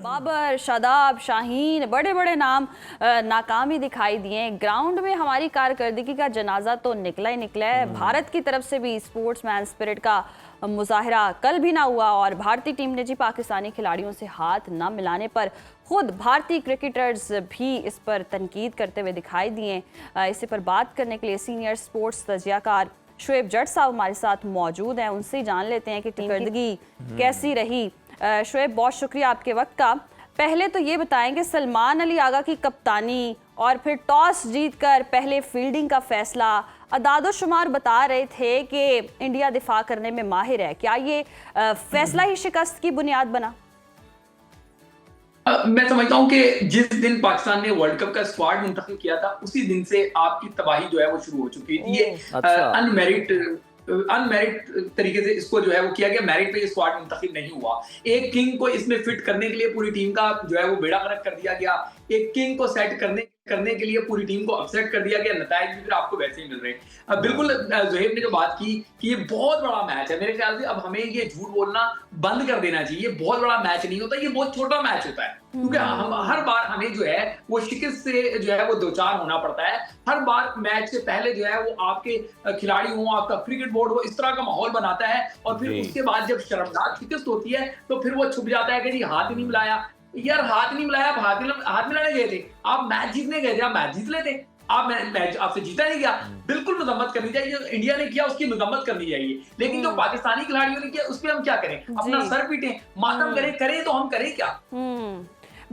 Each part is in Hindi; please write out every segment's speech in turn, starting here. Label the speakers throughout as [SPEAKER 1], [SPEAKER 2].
[SPEAKER 1] बाबर, शादाब, शाहीन, बड़े बड़े नाम नाकाम ही दिखाई दिए। ग्राउंड में हमारी कारकर्दगी का जनाजा तो निकला ही निकला है। भारत की तरफ से भी स्पोर्ट्समैन स्पिरिट का मुजाहरा कल भी ना हुआ और भारतीय टीम ने जी पाकिस्तानी खिलाड़ियों से हाथ न मिलाने पर खुद भारतीय क्रिकेटर्स भी इस पर तनकीद करते हुए दिखाई दिए। इसी पर बात करने के लिए सीनियर स्पोर्ट्स तज्जियाकार शुएब जट साहब हमारे साथ मौजूद हैं। उनसे जान लेते हैं कि टीम कारकर्दगी कैसी रही। शुएब, बहुत शुक्रिया आपके वक्त का। पहले तो ये बताएं कि सलमान अली आगा की कप्तानी और फिर टॉस जीतकर पहले फील्डिंग का फैसला, अदादो शुमार बता रहे थे कि इंडिया दिफा करने में माहिर है। क्या ये फैसला ही शिकस्त की बुनियाद बना?
[SPEAKER 2] मैं समझता हूं कि जिस दिन पाकिस्तान ने वर्ल्ड कप का स्क्वाड मुंतखब किया था उसी दिन से आपकी तबाही जो है वो शुरू हो चुकी थी। ये अनमेरिट तरीके से इसको जो है वो किया गया, मेरिट पे ये स्क्वाड मुंतखब नहीं हुआ। एक किंग को इसमें फिट करने के लिए पूरी टीम का जो है वो बेड़ा गर्क कर दिया गया। एक किंग को सेट करने के लिए पूरी टीम को अपसेट कर दिया गया। नतीजे भी फिर आपको वैसे ही मिल रहे हैं। बिल्कुल ज़ुहैब ने जो बात की कि ये बहुत बड़ा मैच है, मेरे ख्याल से अब हमें ये झूठ बोलना बंद कर देना चाहिए। ये बहुत बड़ा मैच नहीं होता, ये बहुत छोटा मैच होता है, क्योंकि हम हर बार हमें जो है वो शिकस्त से जो है वो दो चार होना पड़ता है। हर बार मैच से पहले जो है वो आपके खिलाड़ी हो, आपका क्रिकेट बोर्ड हो, इस तरह का माहौल बनाता है और फिर उसके बाद जब शर्मनाक शिकस्त होती है तो फिर वो छुप जाता है कि जी हाथ ही नहीं मिलाया। यार हाथ नहीं मिलाया, हाथ मिलाने गए थे, आप मैच जीतने गए थे, आप मैच जीत लेते। आप मैच आपसे जीता नहीं गया, बिल्कुल मजम्मत करनी चाहिए। जो इंडिया ने किया उसकी मजम्मत करनी चाहिए, लेकिन जो पाकिस्तानी खिलाड़ियों ने किया उस पर हम क्या करें? अपना सर पीटें, मातम करें तो हम करें क्या?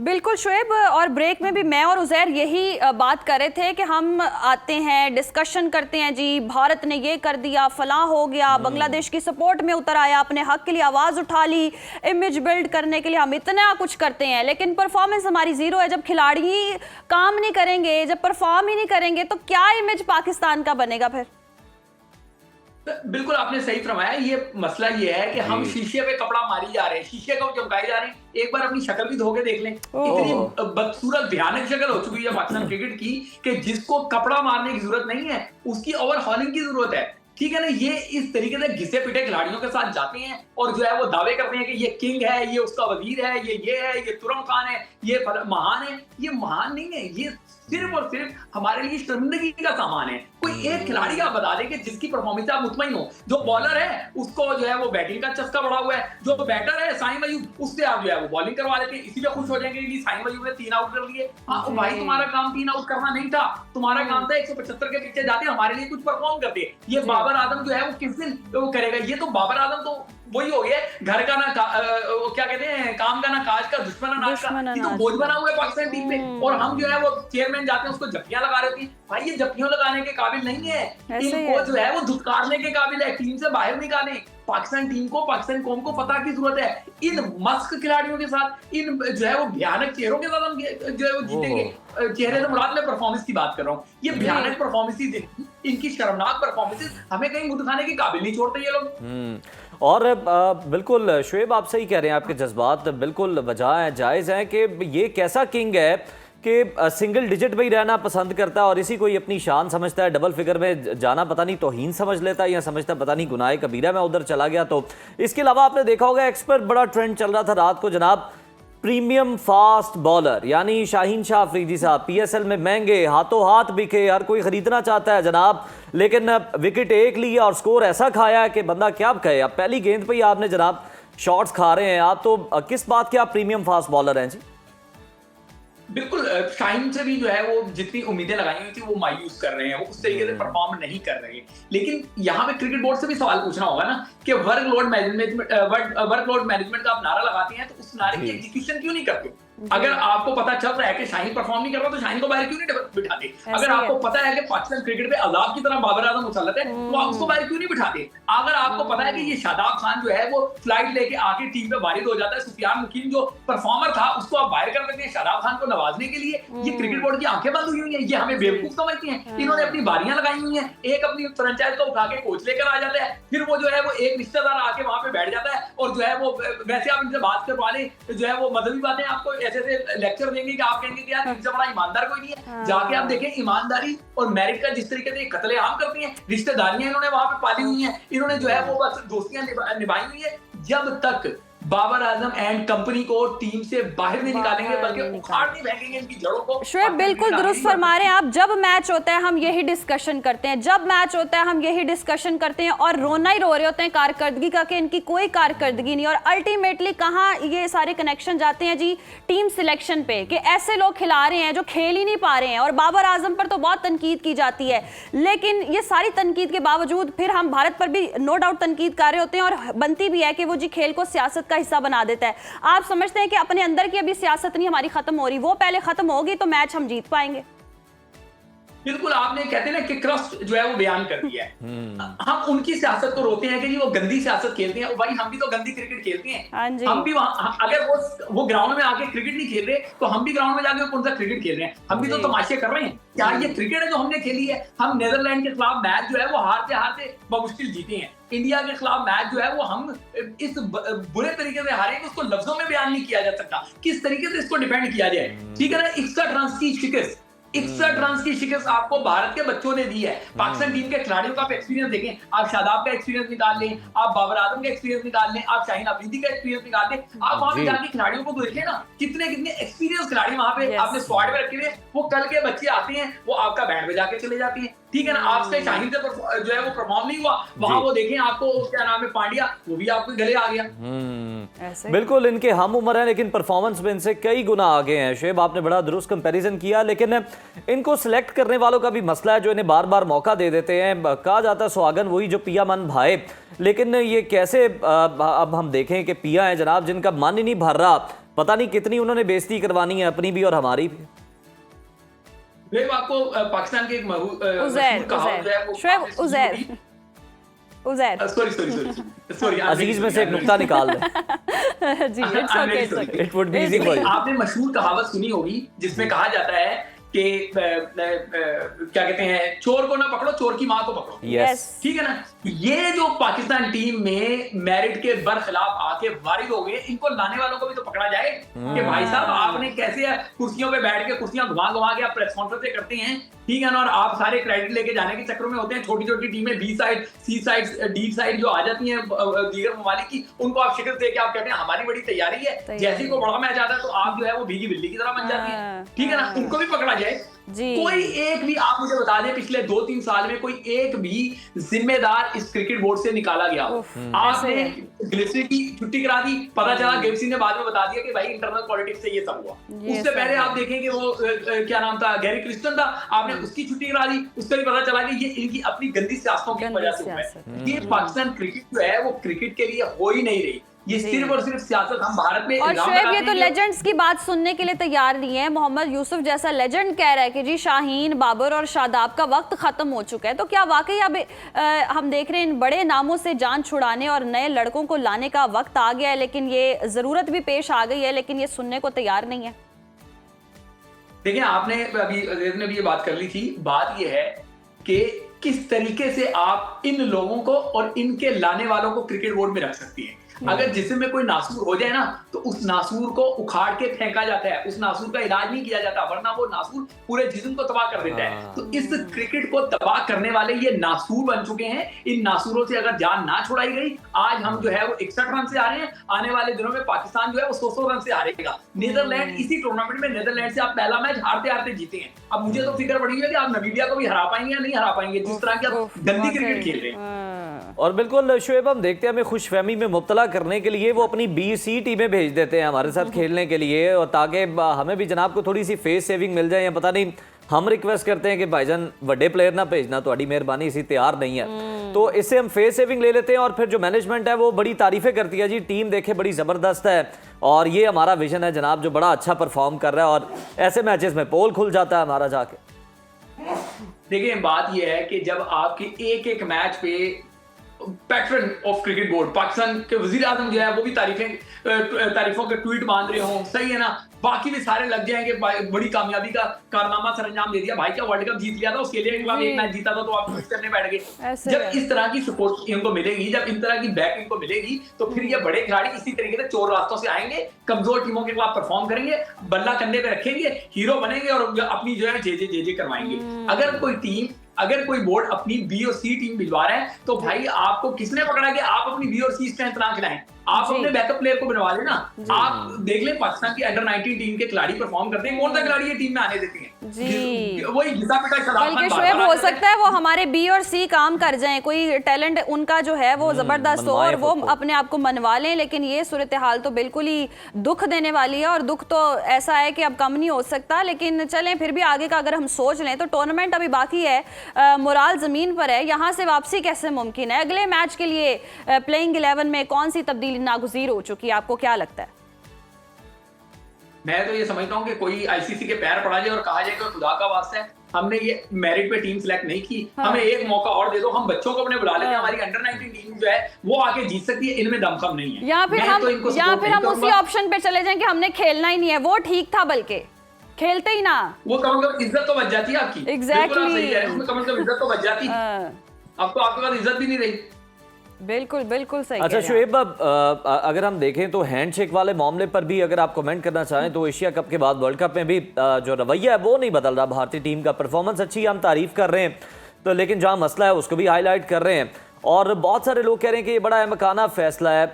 [SPEAKER 1] बिल्कुल शुएब, और ब्रेक में भी मैं और उज़ैर यही बात कर रहे थे कि हम आते हैं, डिस्कशन करते हैं, जी भारत ने ये कर दिया, फलां हो गया, बांग्लादेश की सपोर्ट में उतर आया, अपने हक के लिए आवाज़ उठा ली, इमेज बिल्ड करने के लिए हम इतना कुछ करते हैं, लेकिन परफॉर्मेंस हमारी ज़ीरो है। जब खिलाड़ी ही काम नहीं करेंगे, जब परफॉर्म ही नहीं करेंगे, तो क्या इमेज पाकिस्तान का बनेगा फिर?
[SPEAKER 2] बिल्कुल आपने सही फरमाया। ये मसला ये है कि हम शीशे पे कपड़ा मारी जा रहे हैं, शीशे को चमकाए जा रहे हैं। एक बार अपनी शक्ल भी धो के देख लें, इतनी बदसूरत भयानक शक्ल हो चुकी है पाकिस्तान क्रिकेट की कि जिसको कपड़ा मारने की जरूरत नहीं है, उसकी ओवरहॉलिंग की जरूरत है। ठीक है ना? ये इस तरीके से घिसे पिटे खिलाड़ियों के साथ जाते हैं और जो है वो दावे करते हैं कि ये किंग है, ये उसका वजीर है, ये है, ये तुरम खान है, ये महान है। ये महान नहीं है, ये सिर्फ और सिर्फ हमारे लिए शर्मिंदगी का सामान है। कोई एक खिलाड़ी आप बता दें कि जिसकी परफॉर्मेंस आप मुतमईन हो। जो बॉलर है उसको जो है वो बैटिंग का चस्का बढ़ा हुआ है, जो बैटर है साइम अयूब, उससे आप जो है वो बॉलिंग करवा लेते हैं, इसी पे खुश हो जाएंगे कि साइम अयूब ने 3 आउट कर लिए। हाँ भाई, तुम्हारा काम 3 आउट करना नहीं था, तुम्हारा काम था 175 के पीछे जाते हमारे लिए कुछ परफॉर्म करते। ये बाबर आजम जो है वो किस दिन वो करेगा? ये तो बाबर आजम तो वही हो गया, घर का ना क्या कहते हैं, काम का ना काज का, दुश्मन अनाज का। ये तो बोझ बना हुआ है पाकिस्तान टीम पे, और हम जो है वो चेयरमैन जाते हैं उसको जप्पियां लगा रहे थे। भाई ये जप्पियों लगाने के काबिल नहीं है, इनको जो है वो धुतकारने के काबिल है, टीम से बाहर निकालें। पाकिस्तान टीम को, पाकिस्तान कौम को पता की जरूरत है। इन मस्क खिलाड़ियों के साथ, इन जो है वो भयानक चेहरों के साथ हम जो है वो जीतेंगे। चेहरे से मुराद मैं परफॉर्मेंस की बात कर रहा हूँ। ये भयानक परफॉर्मेंस, इनकी शर्मनाक परफॉर्मेंस हमें कहीं मुंह दिखाने के काबिल नहीं छोड़ते ये लोग।
[SPEAKER 3] और बिल्कुल शुएब, आप सही कह रहे हैं, आपके जज्बात बिल्कुल वजह हैं, जायज़ हैं कि ये कैसा किंग है कि सिंगल डिजिट में ही रहना पसंद करता है और इसी को ही अपनी शान समझता है। डबल फिगर में जाना पता नहीं तौहीन समझ लेता है या समझता पता नहीं गुनाह कबीरा में उधर चला गया। तो इसके अलावा आपने देखा होगा एक्सपर्ट बड़ा ट्रेंड चल रहा था रात को जनाब, प्रीमियम फास्ट बॉलर, यानी शाहीन शाह अफरीदी साहब पीएसएल में महंगे, हाथों हाथ बिके, हर कोई खरीदना चाहता है जनाब, लेकिन विकेट एक लिया और स्कोर ऐसा खाया है कि बंदा क्या कहे। अब पहली गेंद पे ही आपने जनाब शॉट्स खा रहे हैं आप, तो किस बात के आप प्रीमियम फास्ट बॉलर हैं जी?
[SPEAKER 2] बिल्कुल, शाहीन से भी जो है वो जितनी उम्मीदें लगाई हुई थी वो मायूस कर रहे हैं, वो उस तरीके से परफॉर्म नहीं कर रहे। लेकिन यहाँ पे क्रिकेट बोर्ड से भी सवाल पूछना होगा ना कि वर्कलोड मैनेजमेंट का आप नारा लगाते हैं, तो उस नारे की एग्जीक्यूशन क्यों नहीं करते? अगर आपको पता चल रहा है कि शाहीन परफॉर्म नहीं कर रहा तो शाहीन को बाहर क्यों नहीं बिठाते? अगर आपको पता है कि पाकिस्तान क्रिकेट पे अजाब की तरह बाबर आजम मुसल्लत है तो आप उसको बाहर क्यों नहीं बिठाते? अगर आपको पता है कि ये शादाब खान जो है वो फ्लाइट लेके आके टीम पे वारिद हो जाता है, सुफियान मुकीम जो परफॉर्मर था उसको आप बाहर कर देते हैं शादाब खान को नवाजने के लिए। ये क्रिकेट बोर्ड की आंखें बंद हुई हुई हैं, ये हमें बेवकूफ समझती हैं। इन्होंने अपनी बारियां लगाई हुई हैं, एक अपनी फ्रेंचाइज को उठा के कोच लेकर आ जाता है, फिर वो जो है वो एक रिश्तेदार आके वहां पे बैठ जाता है और जो है वो वैसे आप इनसे बात करवा लें, जो है वो मजहबी बातें आपको ऐसे लेक्चर देंगे कि आप कहेंगे कि यार इनसे बड़ा ईमानदार कोई नहीं है। जाके आप देखें ईमानदारी और मेरिट का जिस तरीके से कत्लेआम करती हैं, रिश्तेदारियां इन्होंने वहां पे पाली हुई हैं, इन्होंने जो है वो बस दोस्तियां निभाई हुई है। जब तक बाबर आजम एंड कंपनी को टीम से बाहर नहीं निकालेंगे, बल्कि उखाड़ नहीं फेंकेंगे इनकी जड़ों को।
[SPEAKER 1] शोएब बिल्कुल दुरुस्त फरमा रहे हैं आप। जब मैच होता है हम यही डिस्कशन करते हैं, जब मैच होता है हम यही डिस्कशन करते हैं और रोना ही रो रहे होते हैं कारकर्दगी का कि इनकी कोई कारकर्दगी नहीं। और अल्टीमेटली कहाँ ये सारे कनेक्शन जाते हैं जी? टीम सिलेक्शन पे, कि ऐसे लोग खिला रहे हैं जो खेल ही नहीं पा रहे हैं। और बाबर आजम पर तो बहुत तनकीद की जाती है, लेकिन ये सारी तनकीद के बावजूद फिर हम भारत पर भी नो डाउट तनकीद कर रहे होते हैं, और बनती भी है कि वो जी खेल को सियासत का हिस्सा बना देता है। आप समझते हैं कि अपने अंदर की अभी सियासत नहीं हमारी खत्म हो रही, वो पहले खत्म होगी तो मैच हम जीत पाएंगे?
[SPEAKER 2] बिल्कुल, आपने कहते हैं ना कि क्रस्ट जो है वो बयान कर दिया है। हम उनकी सियासत को रोते हैं कि जी वो गंदी सियासत खेलते हैं। भाई हम भी तो गंदी क्रिकेट खेलते हैं।
[SPEAKER 1] हाँ जी।
[SPEAKER 2] हम भी वहां, अगर वो ग्राउंड में आके क्रिकेट नहीं खेल रहे तो हम भी ग्राउंड में जाके कौन सा क्रिकेट खेल रहे हैं? हम भी तो तमाशे कर रहे हैं। क्या ये क्रिकेट है जो हमने खेली है? हम नीदरलैंड के खिलाफ मैच जो है वो हारते हारते बमुश्किल जीते हैं। इंडिया के खिलाफ मैच जो है वो हम इस बुरे तरीके से हारे कि उसको लफ्जों में बयान नहीं किया जा सकता। किस तरीके से इसको डिफेंड किया जाए? ठीक है ना, 61 रन की शिकस्त, 61 रन की शिकस्त आपको भारत के बच्चों ने दी है। पाकिस्तान टीम के खिलाड़ियों का एक्सपीरियंस देखें, आप शादाब का एक्सपीरियंस निकाल लें, आप बाबर आजम का एक्सपीरियंस निकाल लें, आप शाहीन अफरीदी का एक्सपीरियंस निकाल लें, आप वहां पे जाके खिलाड़ियों को देखें ना, कितने कितने एक्सपीरियंस खिलाड़ी वहां पे आपने स्क्वाड में रखे हुए। वो कल के बच्चे आते हैं, वो आपका बैंड बजा के चले जाते हैं। ठीक है ना, आपसे शाहीन से जो है वो परफॉर्म नहीं हुआ, वहां वो देखें आपको क्या नाम है पांड्या, वो भी आपके गले आ गया।
[SPEAKER 3] बिल्कुल, इनके हम उम्र हैं लेकिन परफॉर्मेंस में इनसे कई गुना आगे हैं। शुएब, आपने बड़ा दुरुस्त कंपैरिजन किया, लेकिन इनको सिलेक्ट करने वालों का भी मसला है जो इन्हें बार बार मौका दे देते हैं। कहा जाता है सुहागन वही जो पिया मन भाए, लेकिन ये कैसे अब हम देखें कि पिया है जनाब जिनका मन ही नहीं भर रहा, पता नहीं कितनी उन्होंने बेइज्जती करवानी है अपनी भी और हमारी भी।
[SPEAKER 2] आपको पाकिस्तान के एक
[SPEAKER 3] सॉरी अजीज में से एक नुक्ता निकाल दें।
[SPEAKER 1] जी,
[SPEAKER 3] it would be easy for you.
[SPEAKER 2] आपने मशहूर कहावत सुनी होगी जिसमें कहा जाता है कि क्या कहते हैं, चोर को ना पकड़ो, चोर की माँ को पकड़ो।
[SPEAKER 3] यस,
[SPEAKER 2] ठीक है ना। ये जो पाकिस्तान टीम में मेरिट के बरखिलाफ आके वारिद हो गए, इनको लाने वालों को भी तो पकड़ा जाए कि भाई साहब आपने कैसे कुर्सियों पे बैठ के कुर्सियां घुमा घुमा के आप प्रेस कॉन्फ्रेंस करते हैं, ठीक है ना, और आप सारे क्रेडिट लेके जाने के चक्कर में होते हैं। छोटी छोटी टीमें बी साइड, सी साइड, डी साइड जो आ जाती हैं दीगर ममालिक की, उनको आप शिकस्त देके आप कहते हैं हमारी बड़ी तैयारी है। जैसे ही को बड़ा मैच आता है तो आप जो है वो भीगी बिल्ली की तरह बन जाती है। ठीक है ना, उनको भी पकड़ा जाए। कोई एक भी, आप मुझे बता दें पिछले 2-3 साल में कोई एक भी जिम्मेदार इस क्रिकेट बोर्ड से निकाला गया। आपने गिलेस्ट्री की छुट्टी करा दी, पता चला गिलेस्ट्री ने बाद में बता दिया कि भाई इंटरनल पॉलिटिक्स से ये सब हुआ। उससे पहले आप देखें कि वो क्या नाम था, गैरी क्रिस्टन था, आपने उसकी छुट्टी करा दी, उससे भी पता चला कि ये इनकी अपनी गंदी सियासतों की वजह से हुआ है। ये पाकिस्तान क्रिकेट जो है वो क्रिकेट के लिए हो ही नहीं रही, ये सिर्फ और सिर्फ सियासत हम भारत में।
[SPEAKER 1] और शुएब ये तो लेजेंड्स की बात सुनने के लिए तैयार नहीं है। मोहम्मद यूसुफ जैसा लेजेंड कह रहा है कि जी शाहीन, बाबर और शादाब का वक्त खत्म हो चुका है। तो क्या वाकई अब हम देख रहे हैं इन बड़े नामों से जान छुड़ाने और नए लड़कों को लाने का वक्त आ गया है, लेकिन ये जरूरत भी पेश आ गई है, लेकिन ये सुनने को तैयार नहीं है?
[SPEAKER 2] देखिए, आपने अभी ये बात कर ली थी। बात ये है कि किस तरीके से आप इन लोगों को और इनके लाने वालों को क्रिकेट बोर्ड में रख सकती हैं। अगर जिस्म में कोई नासूर हो जाए ना तो उस नासूर को उखाड़ के फेंका जाता है, उस नासूर का इलाज नहीं किया जाता, वरना वो नासूर पूरे जिस्म को तबाह कर देता है। तो इस क्रिकेट को तबाह करने वाले ये नासूर बन चुके हैं। इन नासूरों से अगर जान ना छुड़ाई गई, आज हम जो है वो 61 रन से आ रहे हैं, आने वाले दिनों में पाकिस्तान जो है वो 100 रन से हारेगा। नीदरलैंड, इसी टूर्नामेंट में नीदरलैंड से आप पहला मैच हारते हारते जीते हैं। अब मुझे तो फिक्र पड़ी है कि आप नामीबिया को भी हरा पाएंगे या नहीं हरा पाएंगे, जिस तरह की आप गंदी क्रिकेट खेल रहे हैं।
[SPEAKER 3] और बिल्कुल शुएब, हम देखते हैं हमें खुशफहमी में मुब्तला करने के लिए वो अपनी बी-सी टीमें भेज देते हैं हमारे साथ खेलने के लिए, और ताकि हमें भी जनाब को थोड़ी सी फेस सेविंग मिल जाए। या पता नहीं, हम रिक्वेस्ट करते हैं कि भाईजान बड़े प्लेयर ना भेजना, तो मेहरबानी इसी तैयार नहीं है, तो इससे हम फेस सेविंग ले लेते हैं। और फिर जो मैनेजमेंट है वो बड़ी तारीफें करती है, जी टीम देखे बड़ी ज़बरदस्त है और ये हमारा विजन है जनाब जो बड़ा अच्छा परफॉर्म कर रहा है, और ऐसे मैचेस में पोल खुल जाता है हमारा जाके।
[SPEAKER 2] देखिए, बात ये है कि जब आपके एक एक मैच पे pattern of cricket board, Pakistan के वजीर आजम जो है वो भी तारीफों के ट्वीट बांध रहे हों, सही है ना, बाकी भी सारे लग जाएंगे बड़ी कामयाबी का कारनामा सर अंजाम दे दिया। भाई क्या वर्ल्ड कप जीत लिया था, उसके लिए एक मैच जीता था तो आप खुश करने बैठ गए। जब इस तरह की सपोर्ट इनको मिलेगी, जब इन तरह की बैक इनको मिलेगी, तो फिर ये बड़े खिलाड़ी इसी तरीके से चोर रास्तों से आएंगे, कमजोर टीमों के खिलाफ परफॉर्म करेंगे, बल्ला कंधे पे रखेंगे, हीरो बनेंगे और अपनी जो है जे करवाएंगे। अगर कोई बोर्ड अपनी बी और सी टीम भिजवा रहा है तो भाई आपको किसने पकड़ा कि आप अपनी बी और सी स्ट्रेंथ ना खिलाएं? आप
[SPEAKER 1] जी।
[SPEAKER 2] अपने बैकअप प्लेयर को बनवा लेना। आप देख लें पाकिस्तान की अंडर 19 टीम के खिलाड़ी परफॉर्म करते हैं, कौन सा खिलाड़ी ये टीम में आने देते हैं?
[SPEAKER 1] जी।
[SPEAKER 2] वही घिसा पिटा शराब
[SPEAKER 1] बल्कि
[SPEAKER 2] खान
[SPEAKER 1] शोएब
[SPEAKER 2] बार-बार
[SPEAKER 1] हो
[SPEAKER 2] आते हैं।
[SPEAKER 1] सकता है वो हमारे बी और सी काम कर जाएं, कोई टैलेंट उनका जो है वो जबरदस्त हो
[SPEAKER 3] मनवाएं
[SPEAKER 1] और वो
[SPEAKER 3] खुद को।
[SPEAKER 1] अपने आप को मनवा लें, लेकिन ये सूरत हाल तो बिल्कुल ही दुख देने वाली है और दुख तो ऐसा है कि अब कम नहीं हो सकता। लेकिन चलें फिर भी आगे का अगर हम सोच लें तो टूर्नामेंट अभी बाकी है, मोराल जमीन पर है, यहाँ से वापसी कैसे मुमकिन है? अगले मैच के लिए प्लेइंग 11 में कौन सी तब्दीली नागुज़ीर हो चुकी है, आपको क्या लगता है?
[SPEAKER 2] मैं तो ये समझता हूँ कि कोई आईसीसी के पैर पड़ा जाए और कहा जाए कि खुदा का वास्ता है, हमने ये मेरिट पे टीम सेलेक्ट नहीं की, हमें एक मौका और दे दो, हम बच्चों को अपने बुला लेते हैं, हमारी अंडर 19 टीम जो है वो आके जीत सकती है, इनमें दमखम नहीं है।
[SPEAKER 1] या फिर हम उसी ऑप्शन पे चले जाएं कि हमने खेलना ही नहीं है, वो ठीक था, बल्कि खेलते ही ना,
[SPEAKER 2] वो कम से कम इज्जत तो बच जाती है आपकी।
[SPEAKER 1] Exactly.
[SPEAKER 2] बिल्कुल आप सही कह रहे हैं, उसमें कम से कम इज्जत तो बच जाती है। अब तो आपके पास इज्जत भी नहीं रही।
[SPEAKER 1] बिल्कुल बिल्कुल सही।
[SPEAKER 3] अच्छा शुएब, अगर हम देखें तो हैंडशेक वाले मामले पर भी अगर आप कमेंट करना चाहें तो एशिया कप के बाद वर्ल्ड कप में भी जो रवैया है वो नहीं बदल रहा। भारतीय टीम का परफॉर्मेंस अच्छी है, हम तारीफ कर रहे हैं, तो लेकिन जहां मसला है उसको भी हाईलाइट कर रहे हैं और बहुत सारे लोग कह रहे हैं कि ये बड़ा अहमकाना फैसला है।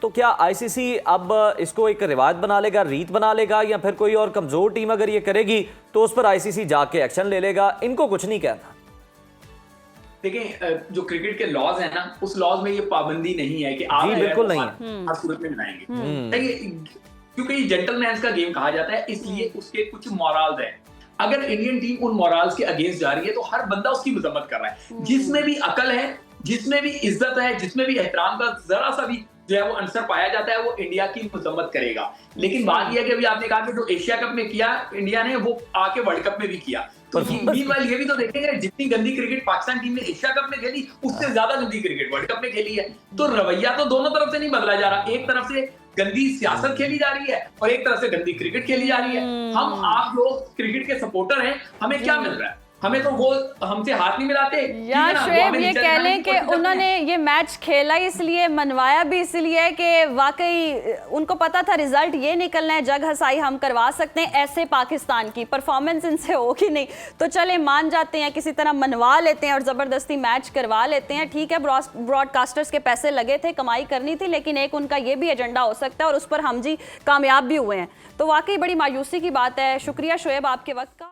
[SPEAKER 3] तो क्या आईसीसी अब इसको एक रिवायत बना लेगा, रीत बना लेगा, या फिर कोई और कमजोर टीम अगर ये करेगी तो उस पर आईसीसी जाके एक्शन ले लेगा? इनको कुछ नहीं कहना।
[SPEAKER 2] देखें, जो क्रिकेट के लॉज है ना, उस लॉज में ये पाबंदी नहीं है कि आप
[SPEAKER 3] बिल्कुल नहीं
[SPEAKER 2] हर सूरत में बनाएंगे। देखिए, क्योंकि ये जेंटलमैन्स का गेम कहा जाता है, इसलिए उसके कुछ मॉरल्स हैं। अगर इंडियन टीम उन मॉरल्स के अगेंस्ट जा रही है तो हर बंदा उसकी मजम्मत कर रहा है। जिसमें भी अकल है, जिसमें भी इज्जत है, जिसमें भी एहतराम का जरा सा भी जो है वो आंसर पाया जाता है, वो इंडिया की मजम्मत करेगा। लेकिन बात यह है कि अभी आपने कहा कि जो एशिया कप में किया इंडिया ने, वो आके वर्ल्ड कप में भी किया। तो मीनवाइल ये भी तो देखेंगे, जितनी गंदी क्रिकेट पाकिस्तान टीम ने एशिया कप में खेली, उससे ज्यादा गंदी क्रिकेट वर्ल्ड कप में खेली है। तो रवैया तो दोनों तरफ से नहीं बदला जा रहा, एक तरफ से गंदी सियासत खेली जा रही है और एक तरफ से गंदी क्रिकेट खेली जा रही है। हम आप लोग क्रिकेट के सपोर्टर हैं, हमें क्या मिल रहा है? हमें तो वो हमसे हाथ नहीं मिलाते।
[SPEAKER 1] या शोएब ये कह लें कि उन्होंने ये मैच खेला इसलिए, मनवाया भी इसलिए कि वाकई उनको पता था रिजल्ट ये निकलना है, जग हसाई हम करवा सकते हैं, ऐसे पाकिस्तान की परफॉर्मेंस इनसे होगी नहीं, तो चले मान जाते हैं, किसी तरह मनवा लेते हैं और ज़बरदस्ती मैच करवा लेते हैं। ठीक है, ब्रॉडकास्टर्स के पैसे लगे थे, कमाई करनी थी, लेकिन एक उनका ये भी एजेंडा हो सकता है और उस पर हम जी कामयाब भी हुए हैं। तो वाकई बड़ी मायूसी की बात है। शुक्रिया शोएब आपके वक्त का।